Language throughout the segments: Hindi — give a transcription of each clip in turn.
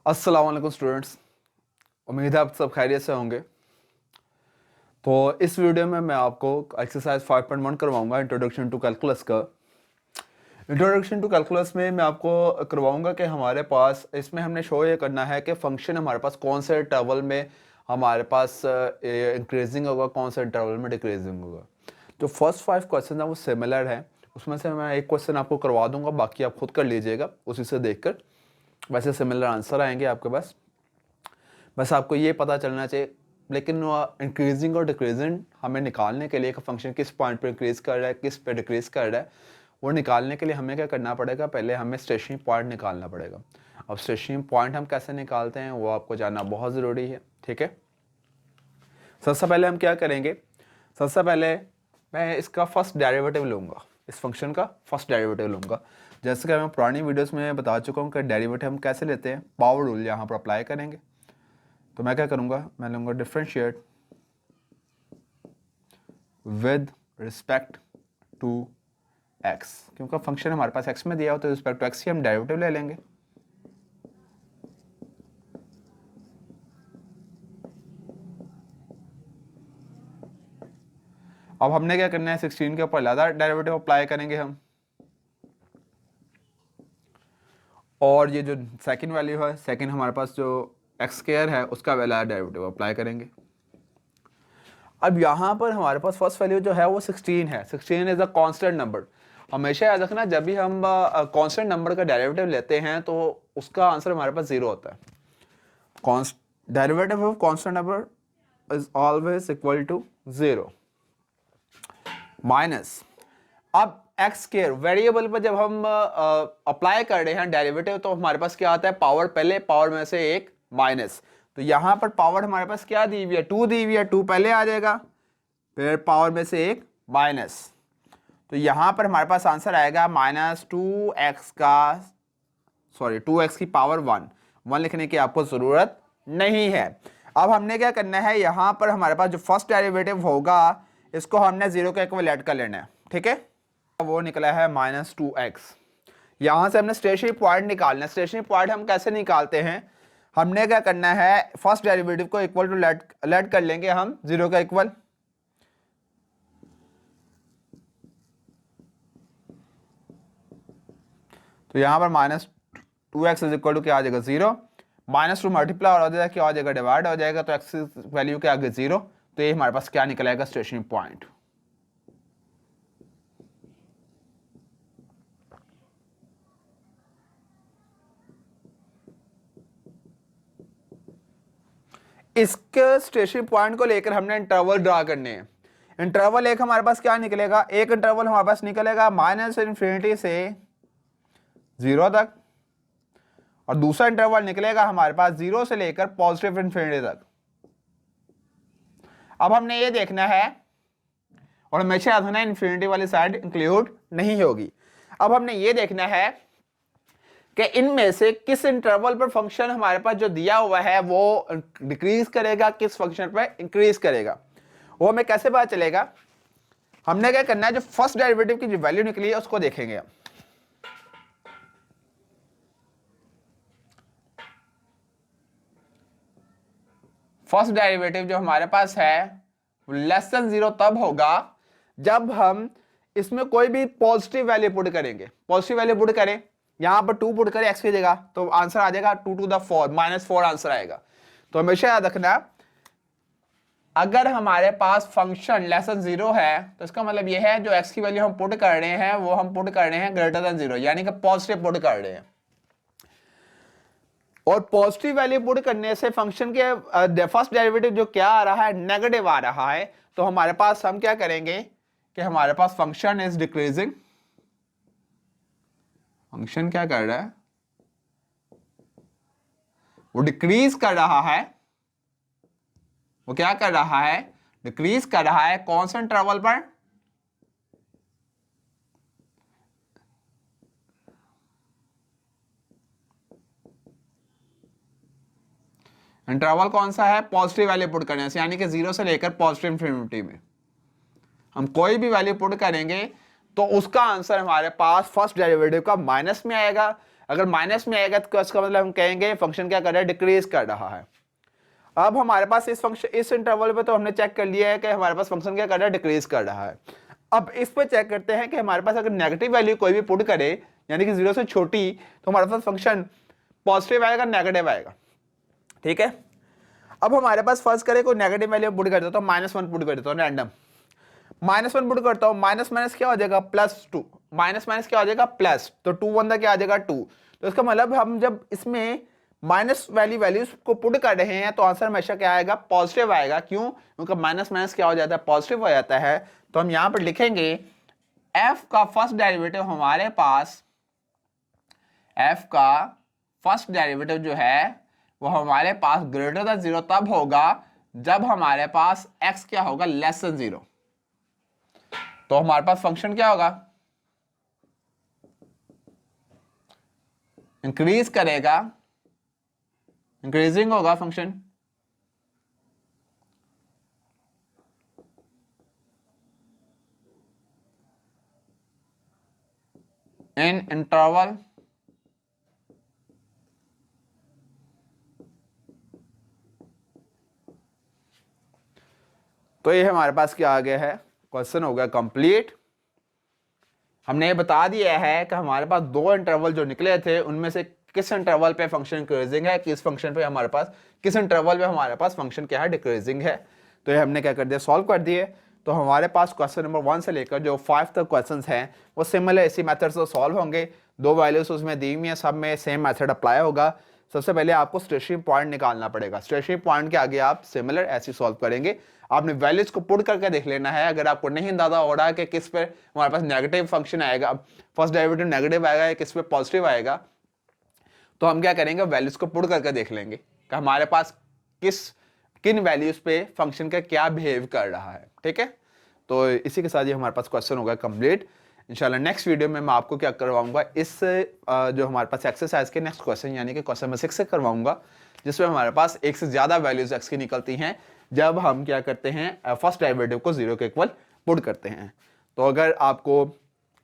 अस्सलाम वालेकुम स्टूडेंट्स। उम्मीद है आप सब खैरियत से होंगे। तो इस वीडियो में मैं आपको एक्सरसाइज 5.1 करवाऊंगा, इंट्रोडक्शन टू कैलकुलस का। इंट्रोडक्शन टू कैलकुलस में मैं आपको करवाऊंगा कि हमारे पास इसमें हमने शो ये करना है कि फंक्शन हमारे पास कौन से इंटरवल में हमारे पास इंक्रीजिंग होगा, कौन से इंटरवल में डिक्रीजिंग होगा। जो फर्स्ट 5 क्वेश्चन है वो सिमिलर है, उसमें से मैं एक क्वेश्चन आपको करवा दूंगा, बाकी आप खुद कर लीजिएगा उसी से देखकर। वैसे सिमिलर आंसर आएंगे आपके पास, बस आपको ये पता चलना चाहिए। लेकिन इंक्रीजिंग और डिक्रीजिंग हमें निकालने के लिए कि फंक्शन किस पॉइंट पर इंक्रीज कर रहा है, किस पे डिक्रीज कर रहा है, वो निकालने के लिए हमें क्या करना पड़ेगा, पहले हमें स्टेशनरी पॉइंट निकालना पड़ेगा। अब स्टेशनरी पॉइंट हम कैसे निकालते हैं वो आपको जानना बहुत ज़रूरी है, ठीक है। सबसे पहले हम क्या करेंगे, सबसे पहले मैं इसका फर्स्ट डेरिवेटिव लूँगा, इस फंक्शन का फर्स्ट डेरिवेटिव लूँगा। जैसे कि मैं पुरानी वीडियोस में बता चुका हूँ कि डेरिवेटिव हम कैसे लेते हैं, पावर रूल यहाँ पर अप्लाई करेंगे। तो मैं क्या करूँगा, मैं लूँगा differentiate with respect to x, क्योंकि फंक्शन हमारे पास एक्स में दिया हो तो रिस्पेक्ट टू एक्स ही हम डेरिवेटिव ले लेंगे। अब हमने क्या करना है, 16 के ऊपर ज़्यादा डेरिवेटिव अप्लाई करेंगे हम, और ये जो सेकंड वैल्यू है, सेकंड हमारे पास जो एक्स स्क्वायर है उसका वाला डेरिवेटिव अप्लाई करेंगे। अब यहाँ पर हमारे पास फर्स्ट वैल्यू जो है वो 16 है। 16 इज अ कांस्टेंट नंबर। हमेशा याद रखना, जब भी हम कांस्टेंट नंबर का डेरिवेटिव लेते हैं तो उसका आंसर हमारे पास जीरो होता है। Derivative of constant number is always equal to zero minus. अब एक्स स्क्वायर वेरिएबल पर जब हम अप्लाई कर रहे हैं डेरिवेटिव तो हमारे पास क्या आता है, पावर पहले, पावर में से एक माइनस। तो यहां पर पावर हमारे पास क्या दी हुई है, 2 दी हुई है, 2 पहले आ जाएगा, फिर पावर में से एक माइनस। तो यहां पर हमारे पास आंसर आएगा -2x का, सॉरी 2x की पावर 1 लिखने की आपको जरूरत नहीं है। अब हमने क्या करना है, यहां पर हमारे पास जो फर्स्ट डेरिवेटिव होगा इसको हमने जीरो के इक्वल ऐड कर लेना है, ठीक है। वो निकला है -2x। यहां से हमने स्टेशनरी पॉइंट निकालना है। स्टेशनरी पॉइंट हम कैसे निकालते हैं, हमने क्या करना है, फर्स्ट डेरिवेटिव को इक्वल टू लेट कर लेंगे हम जीरो का इक्वल। तो यहां पर -2x इज इक्वल टू क्या आ जाएगा, जीरो। -2 मल्टीप्लाई और हो जाएगा, क्या हो जाएगा, डिवाइड हो जाएगा, तो x वैल्यू के आगे जीरो। तो ये हमारे पास क्या निकलेगा, स्टेशनरी पॉइंट। इसके स्टेशनरी पॉइंट को लेकर हमने इंटरवल ड्रा करने हैं। इंटरवल एक हमारे पास क्या निकलेगा, एक इंटरवल हमारे पास निकलेगा -∞ से 0 तक, और दूसरा इंटरवल निकलेगा हमारे पास 0 से लेकर पॉजिटिव इन्फिनिटी तक। अब हमने ये देखना है, और हमेशा याद रखना इन्फिनिटी वाली साइड इंक्लूड नहीं होगी। अब हमने ये देखना है कि इनमें से किस इंटरवल पर फंक्शन हमारे पास जो दिया हुआ है वो डिक्रीज करेगा, किस फंक्शन पर इंक्रीज करेगा, वो हमें कैसे पता चलेगा। हमने क्या करना है, जो फर्स्ट डेरिवेटिव की जो वैल्यू निकली है उसको देखेंगे। फर्स्ट डेरिवेटिव जो हमारे पास है लेस देन जीरो तब होगा जब हम इसमें कोई भी पॉजिटिव वैल्यू पुट करेंगे। पॉजिटिव वैल्यू पुट करें, यहां पर 2 पुट करें एक्स की जगह, तो आंसर आ जाएगा 2 to the 4 -4 आंसर आएगा। तो हमेशा याद रखना, अगर हमारे पास फंक्शन लेस देन जीरो है तो इसका मतलब यह है जो एक्स की वैल्यू हम पुट कर रहे हैं वो हम पुट कर रहे हैं ग्रेटर देन जीरो, यानी कि पॉजिटिव पुट कर रहे हैं। और पॉजिटिव वैल्यू पुट करने से फंक्शन के फर्स्ट डेरिवेटिव जो क्या आ रहा है, नेगेटिव आ रहा है। तो हमारे पास हम क्या करेंगे कि हमारे पास फंक्शन इज डिक्रीजिंग। फंक्शन क्या कर रहा है, वो डिक्रीज कर रहा है। वो क्या कर रहा है, डिक्रीज कर रहा है। कौन से इंटरवल पर, इंटरवल कौन सा है, पॉजिटिव वैल्यू पुट करने से, यानी कि 0 से लेकर पॉजिटिव इंफिनिटी में हम कोई भी वैल्यू पुट करेंगे तो उसका आंसर हमारे पास फर्स्ट डेरिवेटिव का माइनस में आएगा। अगर माइनस में आएगा तो इसका मतलब हम कहेंगे फंक्शन क्या कर रहा है, डिक्रीज कर रहा है। अब हमारे पास इस फंक्शन इस इंटरवल पे तो हमने चेक कर लिया है कि हमारे पास फंक्शन क्या कर रहा है, डिक्रीज कर रहा है। अब इस पे चेक करते हैं कि हमारे पास अगर नेगेटिव वैल्यू कोई भी पुट करे, यानी कि 0 से छोटी, तो हमारे पास फंक्शन पॉजिटिव आएगा, नेगेटिव आएगा। ठीक है, अब हमारे पास फर्स्ट करे कोई नेगेटिव वैल्यू पुट कर देता हूं, -1 पुट कर देता हूं रैंडम, -1 पुट करता हूं, माइनस माइनस क्या हो जाएगा, +2, माइनस माइनस क्या हो जाएगा, प्लस, तो 2 1 क्या आ जाएगा 2। तो इसका मतलब हम जब इसमें माइनस वाली वैल्यूज को पुट कर रहे हैं तो आंसर हमेशा क्या आएगा, पॉजिटिव आएगा। क्यों, क्योंकि माइनस माइनस क्या हो जाता है, पॉजिटिव हो जाता है। तो हम यहां पर लिखेंगे f का फर्स्ट डेरिवेटिव हमारे पास, f का फर्स्ट डेरिवेटिव जो है वो हमारे पास ग्रेटर देन 0 तब होगा जब हमारे पास x क्या होगा, लेस देन 0। तो हमारे पास फंक्शन क्या होगा, इंक्रीज करेगा, इंक्रीजिंग होगा फंक्शन, इन इंटरवल तो ये हमारे पास क्या आ गया है, क्वेश्चन हो गया कंप्लीट। हमने ये बता दिया है कि हमारे पास दो इंटरवल जो निकले थे उनमें से किस इंटरवल पे फंक्शन इंक्रीजिंग है, किस फंक्शन पे हमारे पास, किस इंटरवल पे हमारे पास फंक्शन क्या है, डिक्रीजिंग है। तो ये हमने क्या कर दिया, सॉल्व कर दिए। तो हमारे पास क्वेश्चन नंबर 1 से लेकर जो 5 तक क्वेश्चन हैं वो सिमिलर इसी मेथड से सॉल्व होंगे। दो वैल्यूज उसमें दी हुई है, सब में सेम मेथड अप्लाई होगा। सबसे पहले आपको स्टेशनरी पॉइंट निकालना पड़ेगा, स्टेशनरी पॉइंट के आगे आप सिमिलर ऐसे सॉल्व करेंगे। आपने वैल्यूज को पुट करके देख लेना है। अगर आपको नहीं अंदाजा हो रहा है कि किस पे हमारे पास नेगेटिव फंक्शन आएगा, फर्स्ट डेरिवेटिव नेगेटिव आएगा या किस पे पॉजिटिव आएगा, तो हम क्या करेंगे, वैल्यूज को पुट करके देख लेंगे कि हमारे पास किन वैल्यूज पे फंक्शन का क्या बिहेव कर रहा है। ठीक है, तो इसी के साथ ये हमारे पास क्वेश्चन होगा कंप्लीट। इंशाल्लाह नेक्स्ट वीडियो में मैं आपको क्या करवाऊंगा, इस जो हमारे पास एक्सरसाइज के नेक्स्ट क्वेश्चन यानी कि क्वेश्चन नंबर 6 से करवाऊंगा, जिसमें हमारे पास एक से ज्यादा वैल्यूज एक्स की निकलती हैं जब हम क्या करते हैं, फर्स्ट डेरिवेटिव को 0 के इक्वल पुट करते हैं। तो अगर आपको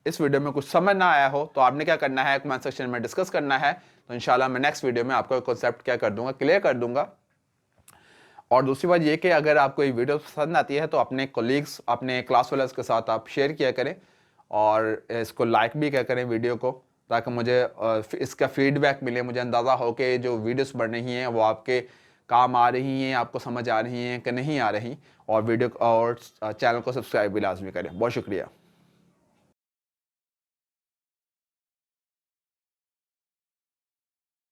इस वीडियो में कुछ समझ ना आया हो तो आपने क्या करना है, कमेंट सेक्शन में डिस्कस करना है। तो इंशाल्लाह मैं नेक्स्ट वीडियो में आपको कॉन्सेप्ट क्या कर दूंगा, क्लियर कर दूंगा। और दूसरी बात ये कि अगर आपको ये वीडियो पसंद आती है तो अपने कोलीग्स, अपने क्लास वालों के साथ आप शेयर किया करें और इसको लाइक भी क्या करें वीडियो को, ताकि मुझे इसका फीडबैक मिले, मुझे अंदाज़ा हो कि जो वीडियोस बन रही हैं वो आपके काम आ रही हैं, आपको समझ आ रही हैं कि नहीं आ रही। और वीडियो और चैनल को सब्सक्राइब भी लाजमी करें। बहुत शुक्रिया।